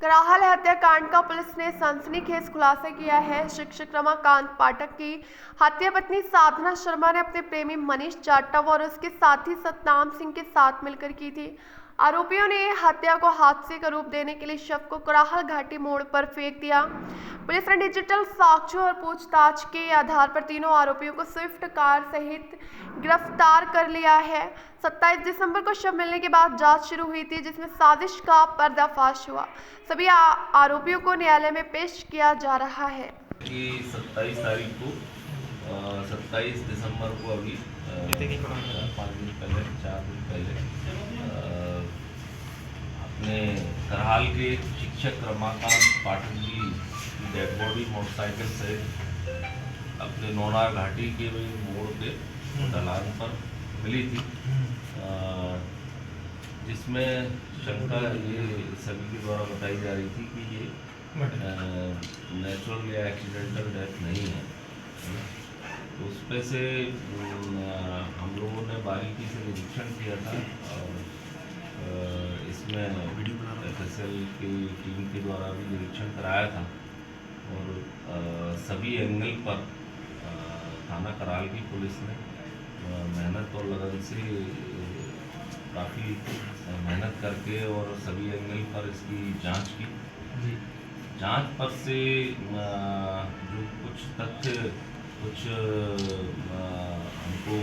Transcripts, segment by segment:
कराहल हत्याकांड का पुलिस ने सनसनीखेज खुलासा किया है। शिक्षक रमाकांत पाठक की हत्या पत्नी साधना शर्मा ने अपने प्रेमी मनीष जाटव और उसके साथी सतनाम सिंह के साथ मिलकर की थी। आरोपियों ने हत्या को हादसे का रूप देने के लिए शव को कराहल घाटी मोड़ पर फेंक दिया। पुलिस ने डिजिटल साक्ष्यों और पूछताछ के आधार पर तीनों आरोपियों को स्विफ्ट कार सहित गिरफ्तार कर लिया है। 27 दिसंबर को शव मिलने के बाद जांच शुरू हुई थी, जिसमें साजिश का पर्दाफाश हुआ। सभी आरोपियों को न्यायालय में पेश किया जा रहा है कि 27 तारीख को 27 दिसंबर को अभी 5 दिन पहले 4 दिन पहले अपने करहाल के शिक्षक रमाकांत पाठक जी की डेड बॉडी मोटरसाइकिल से अपने नौनार घाटी के मोड़ पे ढलान पर मिली थी, जिसमें शंका ये सभी के द्वारा बताई जा रही थी कि ये नेचुरल या एक्सीडेंटल डेथ नहीं है। तो उस पे से हम लोगों ने बारीकी से निरीक्षण किया था और इसमें FSL की टीम के द्वारा भी निरीक्षण कराया था और सभी एंगल पर थाना कराल की पुलिस ने मेहनत और लगन से काफ़ी मेहनत करके और सभी एंगल पर इसकी जांच की। जांच पर से जो कुछ तथ्य कुछ हमको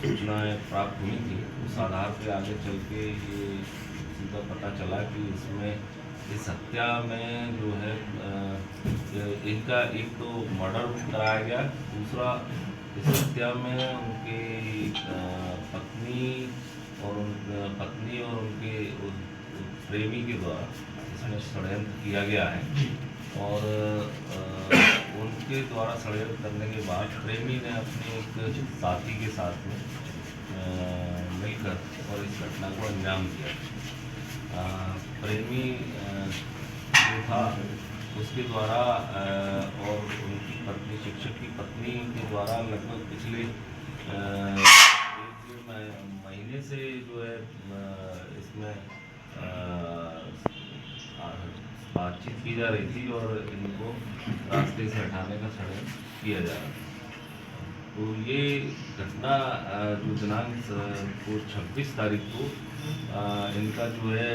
सूचनाएं प्राप्त हुई थी, उस आधार पे आगे चल के ये सीधा पता चला कि इसमें इस हत्या में जो है इनका एक तो मर्डर कराया गया, दूसरा इस हत्या में उनके पत्नी और उनके प्रेमी के द्वारा इसमें षड्यंत्र किया गया है और उनके द्वारा षड्यंत्र करने के बाद प्रेमी ने अपने एक साथी के साथ में मिलकर और इस घटना को अंजाम दिया। प्रेमी जो था उसके द्वारा और उनकी पत्नी शिक्षक की पत्नी के द्वारा लगभग पिछले 1 महीने से जो है इसमें बातचीत की जा रही थी और इनको रास्ते से हटाने का षड्यंत्र किया जा रहा था। तो ये घटना जो दिनांक को 26 तारीख को इनका जो है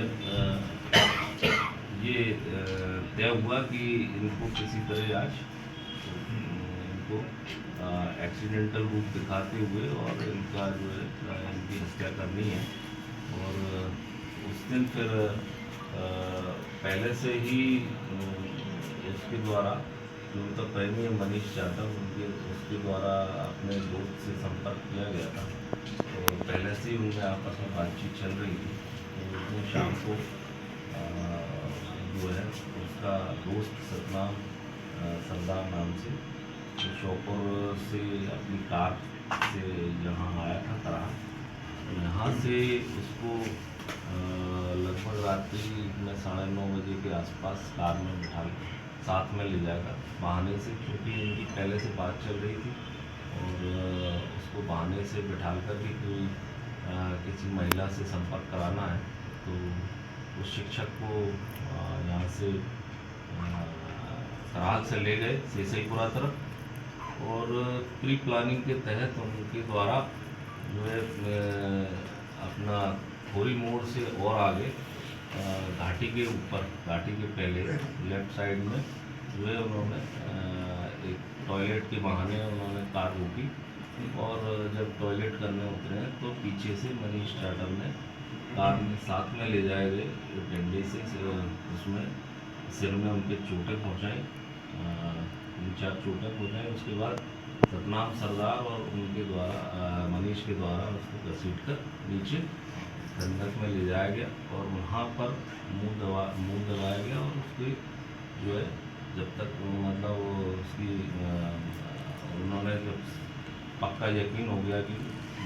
ये तय हुआ कि इनको किसी तरह आज इनको एक्सीडेंटल रूप दिखाते हुए और इनका जो है इनकी हत्या करनी है। और उस दिन फिर पहले से ही उसके द्वारा जो उनका प्रेमी मनीष जाटव उसके द्वारा अपने दोस्त से संपर्क किया गया था, तो पहले से ही उनमें आपस में बातचीत चल रही थी। तो उस दिन शाम को जो है उसका दोस्त सतनाम सरदार नाम से शोपुर से अपनी कार से यहाँ आया था कराह। यहाँ से उसको लगभग रात्रि में 9:30 बजे के आसपास कार में बिठा साथ में ले जाएगा बहाने से, क्योंकि इनकी पहले से बात चल रही थी और उसको बहाने से बिठा कर भी कोई किसी महिला से संपर्क कराना है। तो उस शिक्षक को यहाँ से कराल से ले गए सेसईपुरा तरफ और प्री प्लानिंग के तहत उनके द्वारा जो है अपना खोरी मोड़ से और आगे घाटी के ऊपर घाटी के पहले लेफ्ट साइड में जो है उन्होंने एक टॉयलेट के बहाने उन्होंने कार रोकी और जब टॉयलेट करने उतरे तो पीछे से मनीष जाटव ने कार में साथ में ले जाए गए डंडे से उसमें सिर में उनके चोटें पहुँचाई, 3-4 चोटें पहुँचाई। उसके बाद सतनाम सरदार और उनके द्वारा मनीष के द्वारा उसको घसीट कर नीचे गंडक में ले जाया गया और वहाँ पर मुंह दबाया गया और उसकी जो है जब तक मतलब वो उसकी उन्होंने जब पक्का यकीन हो गया कि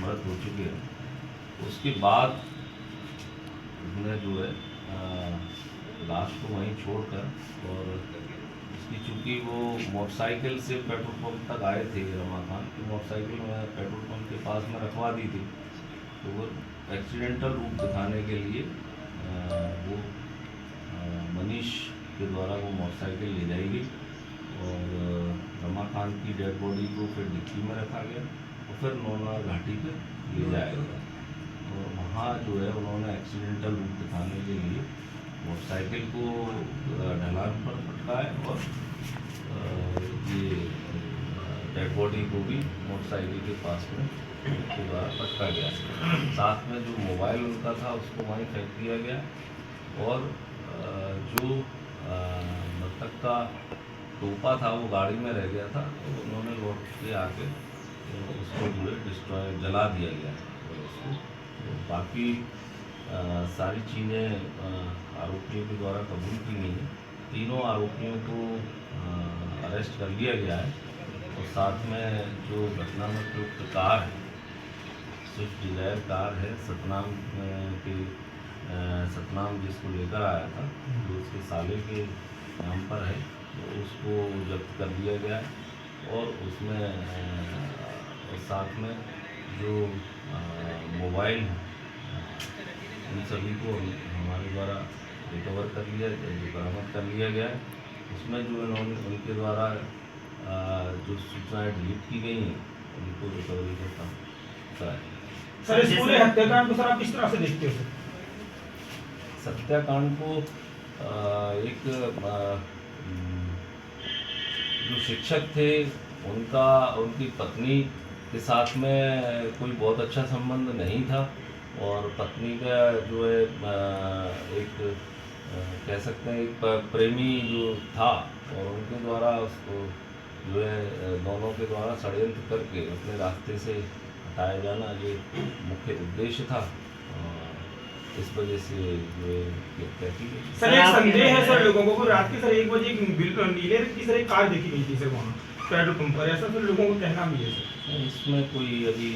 मृत हो चुके हैं, उसके बाद उसने जो है लाश को वहीं छोड़कर और उसकी चूँकि वो मोटरसाइकिल से पेट्रोल पंप तक आए थे, रमाकांत की मोटरसाइकिल में पेट्रोल पंप के पास में रखवा दी थी, तो वो एक्सीडेंटल रूप दिखाने के लिए वो मनीष के द्वारा वो मोटरसाइकिल ले जाई गई और रमाकांत की डेड बॉडी को फिर डिक्की में रखा गया और फिर नौनार घाटी पे ले जाया गया। और वहाँ जो है उन्होंने एक्सीडेंटल रूप दिखाने के लिए मोटरसाइकिल को ढलान पर पटकाया और ये डेड बॉडी को भी मोटरसाइकिल के पास में के द्वारा पटका गया। साथ में जो मोबाइल उनका था उसको वहीं फेंक दिया गया और जो मृतक का टोपा था वो गाड़ी में रह गया था तो उन्होंने लौट के आके उसको जो है डिस्ट्रॉय जला दिया गया और उसको तो बाकी सारी चीज़ें आरोपियों के द्वारा कबूल की गई हैं। तीनों आरोपियों को अरेस्ट कर लिया गया है और साथ में जो घटना में प्रयुक्त कार है स्विफ्ट डिजायर कार है सतनाम जिसको लेकर आया था जो उसके साले के नाम पर है तो उसको जब्त कर लिया गया है और उसमें और साथ में जो मोबाइल इन सभी को हमारे द्वारा रिकवर कर लिया जो बरामद कर लिया गया है। उसमें जो इन्होंने उनके द्वारा जो सूचनाएं डिलीट की गई हैं उनको रिकवरी का काम कराया। सर इस पूरे हत्याकांड को सर आप किस तरह से देखते हो? हत्याकांड को एक जो शिक्षक थे उनकी पत्नी के साथ में कोई बहुत अच्छा संबंध नहीं था और पत्नी का जो है एक कह सकते हैं एक प्रेमी जो था और उनके द्वारा उसको जो है दोनों के द्वारा षड्यंत्र करके अपने रास्ते से हटाया जाना ये मुख्य उद्देश्य था। इस वजह से जो है सर एक संदेह है सर लोगों को रात के सर 1 बजे नीले रंग की सर एक कार देखी गई थी सर वहाँ पेट्रोल पंप पर, ऐसा सर लोगों को कहना भी है सर। इसमें कोई अभी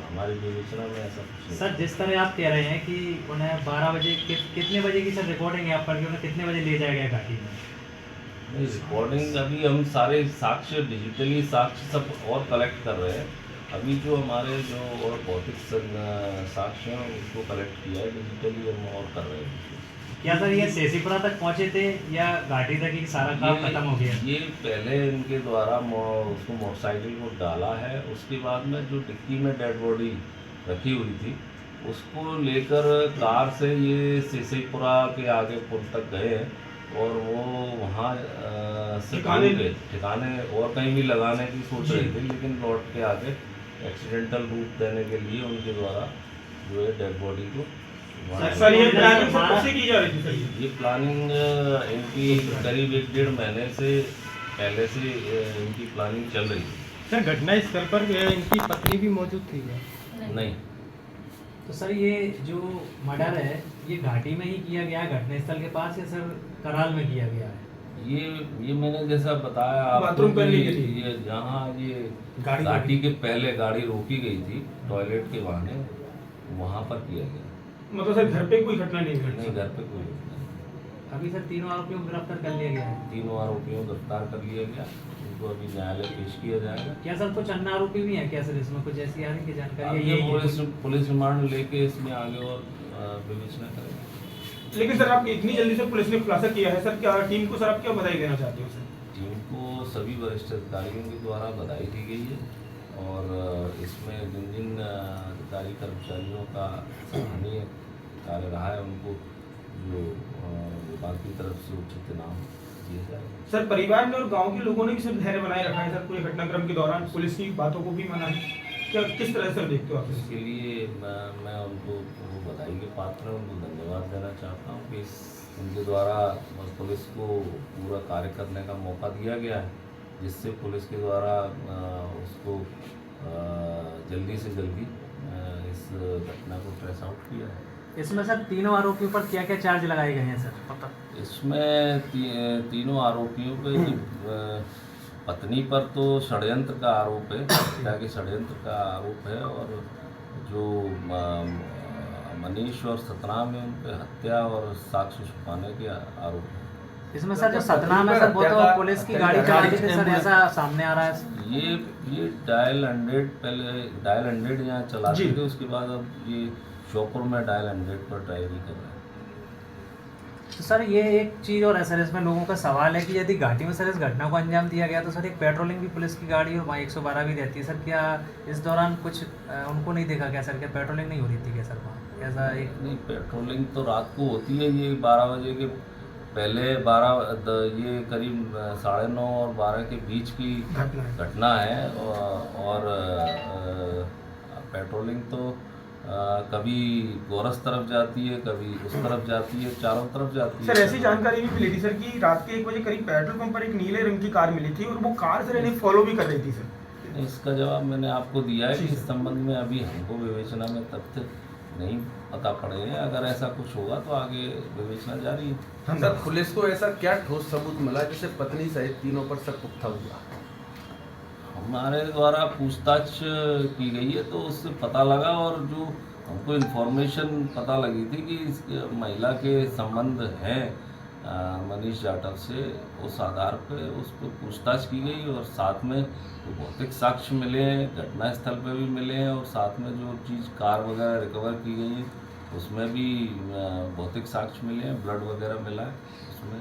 हमारे विवेचना में ऐसा कुछ नहीं। सर जिस तरह आप कह रहे हैं कि उन्हें 12 बजे कितने बजे की सर रिकॉर्डिंग है आप पर कि उन्हें कितने बजे ले जाया गया घाटी में? नहीं रिकॉर्डिंग अभी हम सारे साक्ष्य डिजिटली साक्ष्य सब और कलेक्ट कर रहे हैं। अभी जो हमारे जो और भौतिक साक्ष्य हैं उनको कलेक्ट किया है डिजिटली हम और कर रहे हैं। क्या सर ये शेषीपुरा तक पहुंचे थे या घाटी तक ही सारा काम खत्म हो गया? ये पहले इनके द्वारा उसको मोटरसाइकिल को डाला है उसके बाद में जो डिक्की में डेड बॉडी रखी हुई थी उसको लेकर कार से ये शेषीपुरा के आगे पुल तक गए हैं और वो वहाँ से ठिकाने और कहीं भी लगाने की सोच रही थी लेकिन लौट के आगे एक्सीडेंटल रूप देने के लिए उनके द्वारा जो है डेड बॉडी को सर ये प्लानिंग कब से की जा रही थी सर? ये प्लानिंग इनकी करीब 1-1.5 महीने से पहले से इनकी प्लानिंग चल रही थी। सर घटना स्थल पर इनकी पत्नी भी मौजूद थी क्या? नहीं। तो सर ये जो मर्डर है ये घाटी में ही किया गया है घटनास्थल के पास या सर कराल में किया गया है? ये मैंने जैसा बताया आपको ये जहाँ ये घाटी के पहले गाड़ी रोकी गई थी टॉयलेट के बहाने वहाँ पर किया गया। मतलब सर घर पे कोई घटना नहीं घटी? नहीं घर पे कोई घटना नहीं। अभी सर तीनों आरोपियों को गिरफ्तार कर लिया गया है? तीनों आरोपियों को गिरफ्तार कर लिया गया उनको अभी न्यायालय पेश किया जाएगा। क्या सर कुछ अन्य आरोपी भी हैं क्या सर इसमें कुछ ऐसी आ रही है जानकारी? ये पुलिस रिमांड लेके इसमें आगे और विवेचना करेंगे। लेकिन सर आप इतनी जल्दी से पुलिस ने खुलासा किया है सर, क्या टीम को सर आप क्या बधाई देना चाहते हो सर? टीम को सभी वरिष्ठ अधिकारियों के द्वारा बधाई दी गई है और इसमें जिन जिन अधिकारी कर्मचारियों का सराहनीय कार्य रहा है उनको जो विभाग की तरफ से उचित इनाम दिए जाएगा। सर परिवार ने और गांव के लोगों ने भी सर धैर्य बनाए रखा है सर पूरे घटनाक्रम के दौरान, पुलिस की बातों को भी माना है, क्या किस तरह से देखते हो आप? इसके लिए मैं उनको बधाई के पात्र हैं, उनको धन्यवाद देना चाहता हूँ कि उनके द्वारा पुलिस को पूरा कार्य करने का मौका दिया गया है जिससे पुलिस के द्वारा उसको जल्दी से जल्दी इस घटना को ट्रेस आउट किया है। इसमें सर तीनों आरोपियों पर क्या क्या चार्ज लगाए गए हैं सर? इसमें तीनों आरोपियों पे पत्नी पर तो षड्यंत्र का आरोप है, हत्या के षड्यंत्र का आरोप है और जो मनीष और सतनाम है उन पे हत्या और साक्ष्य छुपाने के आरोप है। इसमें सर जो सतनाम है सर वो तो पुलिस की गाड़ी चला रही थी सर, ऐसा सामने आ रहा है। ये डायल 100 पहले डायल 100 यहाँ चलाते थे, उसके बाद अब ये श्योपुर में डायल 100 पर ड्राइवरी कर रहे हैं। तो सर ये एक चीज़ और है सर, इसमें लोगों का सवाल है कि यदि घाटी में सर इस घटना को अंजाम दिया गया तो सर एक पेट्रोलिंग भी पुलिस की गाड़ी और वहाँ 112 भी रहती है सर, क्या इस दौरान कुछ उनको नहीं देखा क्या सर, क्या पेट्रोलिंग नहीं हो रही थी क्या सर वहाँ, ऐसा एक नहीं, पेट्रोलिंग तो रात को होती है, ये 12 बजे के पहले 12 ये करीब 9:30 और 12 के बीच की घटना है। और पेट्रोलिंग तो कभी गोरस तरफ जाती है, कभी उस तरफ जाती है, चारों तरफ जाती है। सर ऐसी जानकारी भी मिली थी सर कि रात के 1 बजे करीब पेट्रोल पंप पर एक नीले रंग की कार मिली थी और वो कार सर इन्हें फॉलो भी कर रही थी सर। इसका जवाब मैंने आपको दिया है कि जी इस संबंध में अभी हमको विवेचना में तथ्य नहीं पता पड़े हैं। अगर ऐसा कुछ होगा तो आगे विवेचना जारी है। सर पुलिस को ऐसा क्या ठोस सबूत मिला जिससे पत्नी सहित तीनों पर शक पुख्ता हुआ? हमारे द्वारा पूछताछ की गई है तो उससे पता लगा, और जो हमको इन्फॉर्मेशन पता लगी थी कि इस महिला के संबंध हैं मनीष जाटव से, उस आधार पे उस पर पूछताछ की गई और साथ में जो भौतिक साक्ष्य मिले हैं घटनास्थल पे भी मिले हैं, और साथ में जो चीज़ कार वगैरह रिकवर की गई है उसमें भी भौतिक साक्ष्य मिले हैं, ब्लड वगैरह मिला है उसमें।